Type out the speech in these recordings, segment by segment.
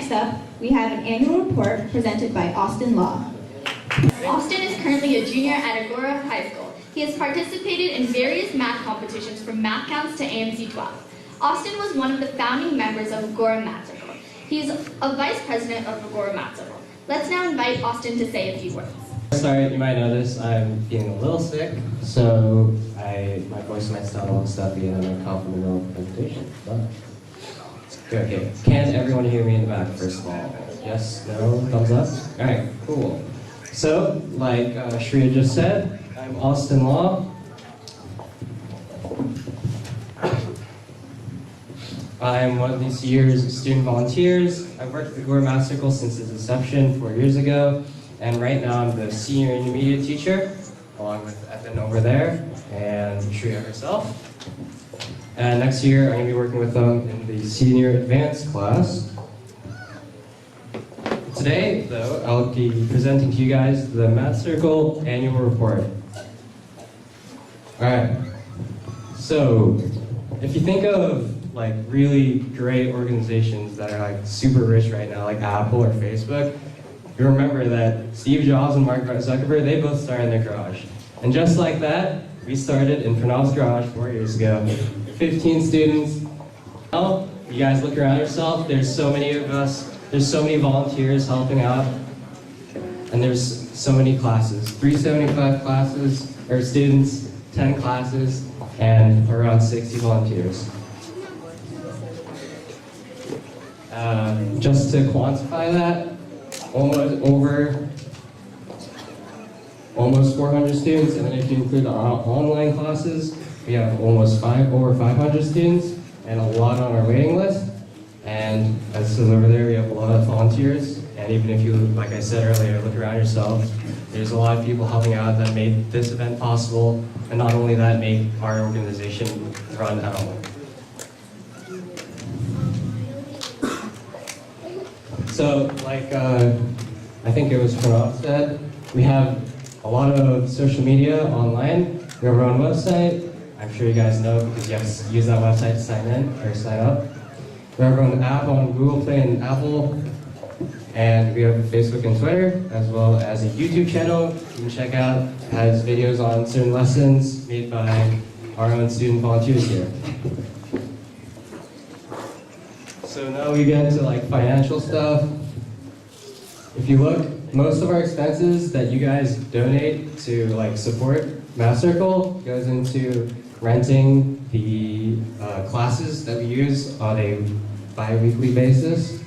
Next up, we have an annual report presented by Austin Law. Austin is currently a junior at Agoura High School. He has participated in various math competitions from math counts to AMC 12. Austin was one of the founding members of Agoura Math Circle. He is a vice president of Agoura Math Circle. Let's now invite Austin to say a few words. Sorry, you might notice I'm feeling a little sick, so my voice might sound a little stuffy and I'm cough in the middle of the presentation. But okay. Can everyone hear me in the back, first of all? Yes? No? Thumbs up? Alright, cool. So, like Shreya just said, I'm Austin Law. I'm one of this year's student volunteers. I've worked at the Agoura Math Circle since its inception 4 years ago, and right now I'm the senior intermediate teacher, along with Evan over there, and Shreya herself. And next year I'm going to be working with them in the senior advanced class. Today, though, I'll be presenting to you guys the Math Circle annual report. Alright, so if you think of like really great organizations that are like super rich right now, like Apple or Facebook, you remember that Steve Jobs and Mark Zuckerberg, they both started in their garage. And just like that, we started in Pranav's garage 4 years ago. 15 students. Now, you guys look around yourself, there's so many of us, there's so many volunteers helping out, and there's so many classes. 375 classes, or students, 10 classes, and around 60 volunteers. Just to quantify that, almost 400 students, and then if you include our online classes, we have over 500 students, and a lot on our waiting list. And as it says over there, we have a lot of volunteers, and even if you, like I said earlier, look around yourself, there's a lot of people helping out that made this event possible, and not only that, made our organization run at all. So, like I think it was Pranav said, we have a lot of social media online. We have our own website. I'm sure you guys know because you have to use that website to sign in or sign up. We have our own app on Google Play and Apple. And we have Facebook and Twitter, as well as a YouTube channel you can check out. It has videos on certain lessons made by our own student volunteers here. So now we get into like financial stuff. If you look, most of our expenses that you guys donate to like support Math Circle goes into renting the classes that we use on a bi-weekly basis.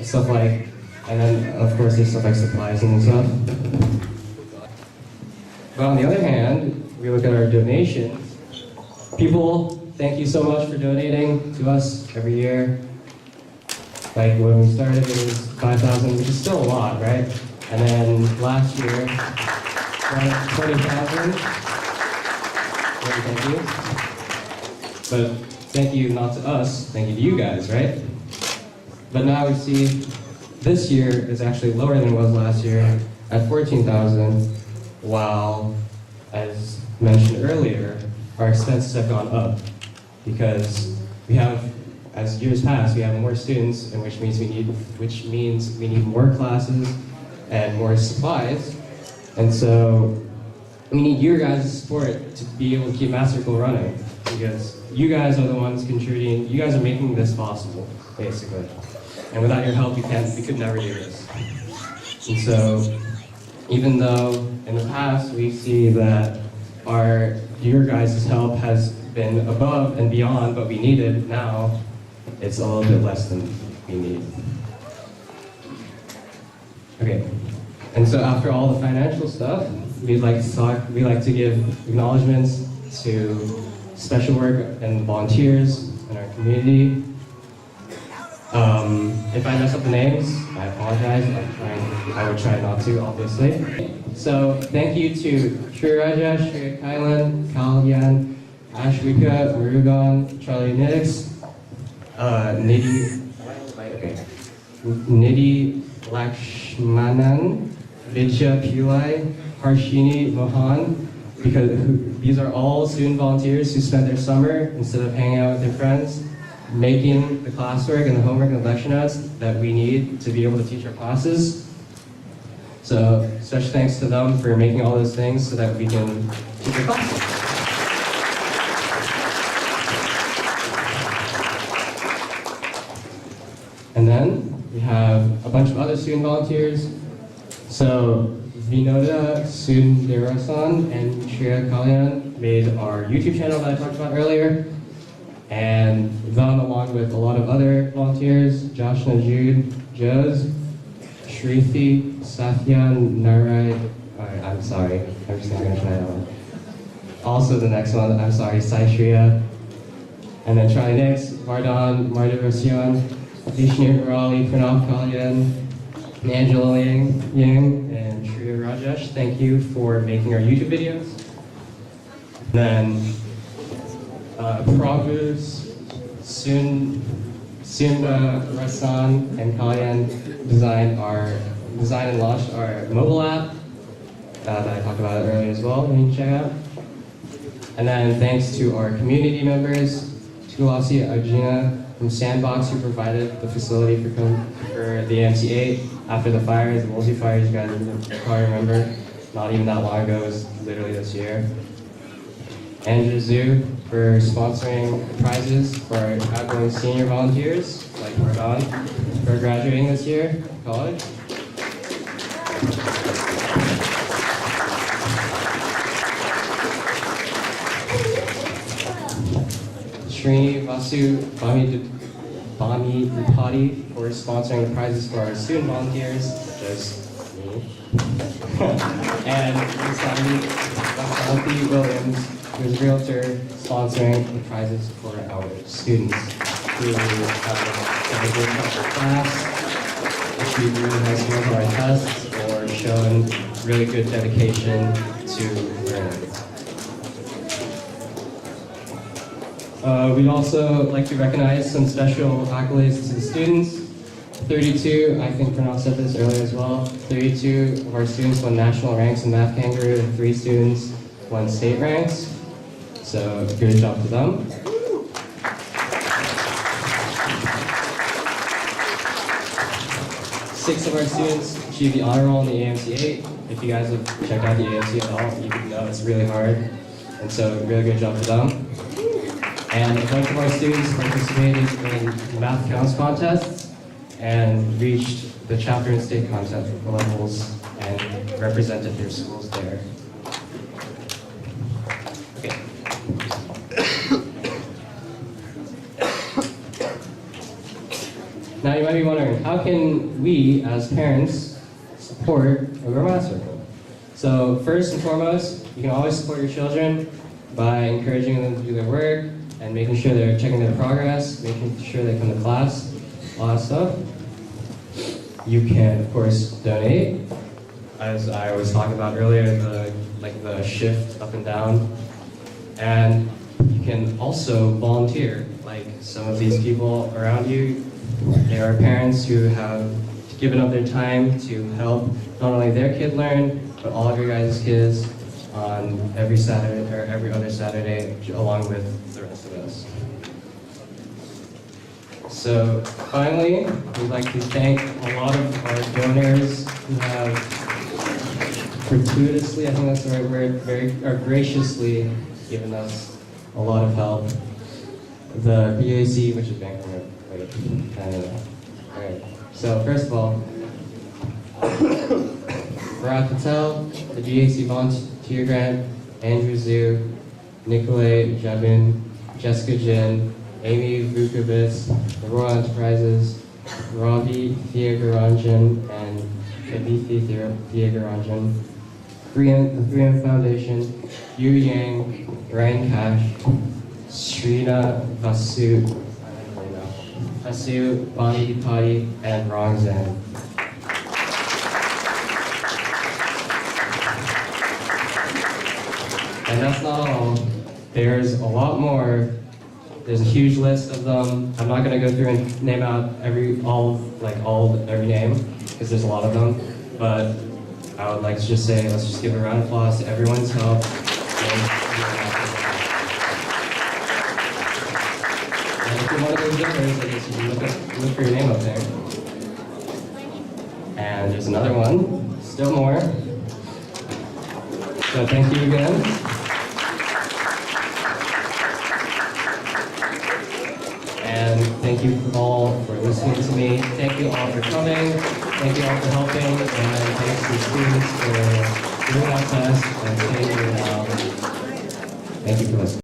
Stuff like, and then of course there's stuff like supplies and stuff. But on the other hand, we look at our donations. People, thank you so much for donating to us every year. Like when we started, it was 5,000, which is still a lot, right? And then last year, 20,000. Thank you. But thank you not to us, thank you to you guys, right? But now we see this year is actually lower than it was last year at 14,000, while, as mentioned earlier, our expenses have gone up because we have, as years pass, we have more students, and which means we need more classes and more supplies, and so we need your guys' support to be able to keep Math Circle running, because you guys are the ones contributing. You guys are making this possible, basically. And without your help, we could never do this. And so, even though in the past we see that your guys' help has been above and beyond what we needed, now it's a little bit less than we need. Okay, and so after all the financial stuff, we'd like to give acknowledgements to special work and volunteers in our community. If I mess up the names, I apologize. I would try not to, obviously. So thank you to Shri Rajesh, Shri Kailan, Kalyan, Ashwika, Murugan, Charlie Nix, Nidhi Lakshmanan, Vidya Pillai, Harshini Mohan, because these are all student volunteers who spent their summer, instead of hanging out with their friends, making the classwork and the homework and the lecture notes that we need to be able to teach our classes. So special thanks to them for making all those things so that we can teach our classes. And then we have a bunch of other student volunteers. So Vinoda Sundarasan and Shreya Kalyan made our YouTube channel that I talked about earlier. And them, along with a lot of other volunteers, Josh Najud, Joes, Shrithi, Sathyan, Narai, I'm sorry, I'm just not going to try that one. Also the next one, I'm sorry, Sai Shriya. And then Charlie Nix, Vardhan, Marta Rosyan, Vishnu Raleigh, Pranav Kalyan, Angela Yang, and Shreya Rajesh. Thank you for making our YouTube videos. Then Prabhus, Sunda Rasan, and Kalyan design and launched our mobile app that I talked about earlier as well. You can check out. And then thanks to our community members, Tulasi Arjuna from Sandbox, who provided the facility for the AMC8 after the fires, the multi-fires you guys probably remember. Not even that long ago, it was literally this year. Andrew Zhu for sponsoring prizes for our outgoing senior volunteers, like Vardhan, for graduating this year from college. Srini Vasu Bami Dupati for sponsoring the prizes for our student volunteers, such as me. And Vasanthi Williams, who is a realtor, sponsoring the prizes for our students who have a good class, achieved really high scores on our tests, or shown really good dedication to learning. We'd also like to recognize some special accolades to the students. 32, I think Pranav said this earlier as well, 32 of our students won national ranks in Math Kangaroo, and 3 students won state ranks. So good job to them. Six of our students achieved the honor roll in the AMC8. If you guys have checked out the AMC at all, you can know it's really hard. And so really good job to them. And a bunch of our students participated in math counts contests and reached the chapter and state contest levels and represented their schools there. Okay. Now you might be wondering, how can we as parents support Agoura Math Circle? So first and foremost, you can always support your children by encouraging them to do their work, and making sure they're checking their progress, making sure they come to class, a lot of stuff. You can, of course, donate. As I was talking about earlier, the shift up and down. And you can also volunteer. Like some of these people around you, they are parents who have given up their time to help not only their kid learn, but all of your guys' kids on every Saturday or every other Saturday, along with the rest of us. So finally, we'd like to thank a lot of our donors who have gratuitously, I think that's the right word, graciously given us a lot of help. The BAC, which is Bank of Canada. All right. So first of all, Bharat Patel, the GAC Volunteer Grant, Andrew Zhu, Nikolay Jabin, Jessica Jin, Amy Vukovitz, the Royal Enterprises, Ravi Thiagaranjan, and Kadithi Thiagaranjan, the 3M Foundation, Yu Yang, Ryan Cash, Srina Vasu, Bani Padi, and Rong Zan. And that's not all. There's a lot more. There's a huge list of them. I'm not going to go through and name out every name, because there's a lot of them. But I would like to just say, let's just give a round of applause to everyone's help. And if you're one of those differs, I guess you can look for your name up there. And there's another one, still more. So thank you again. And thank you all for listening to me. Thank you all for coming. Thank you all for helping. And thanks to the students for doing that test and staying here now. Thank you for listening.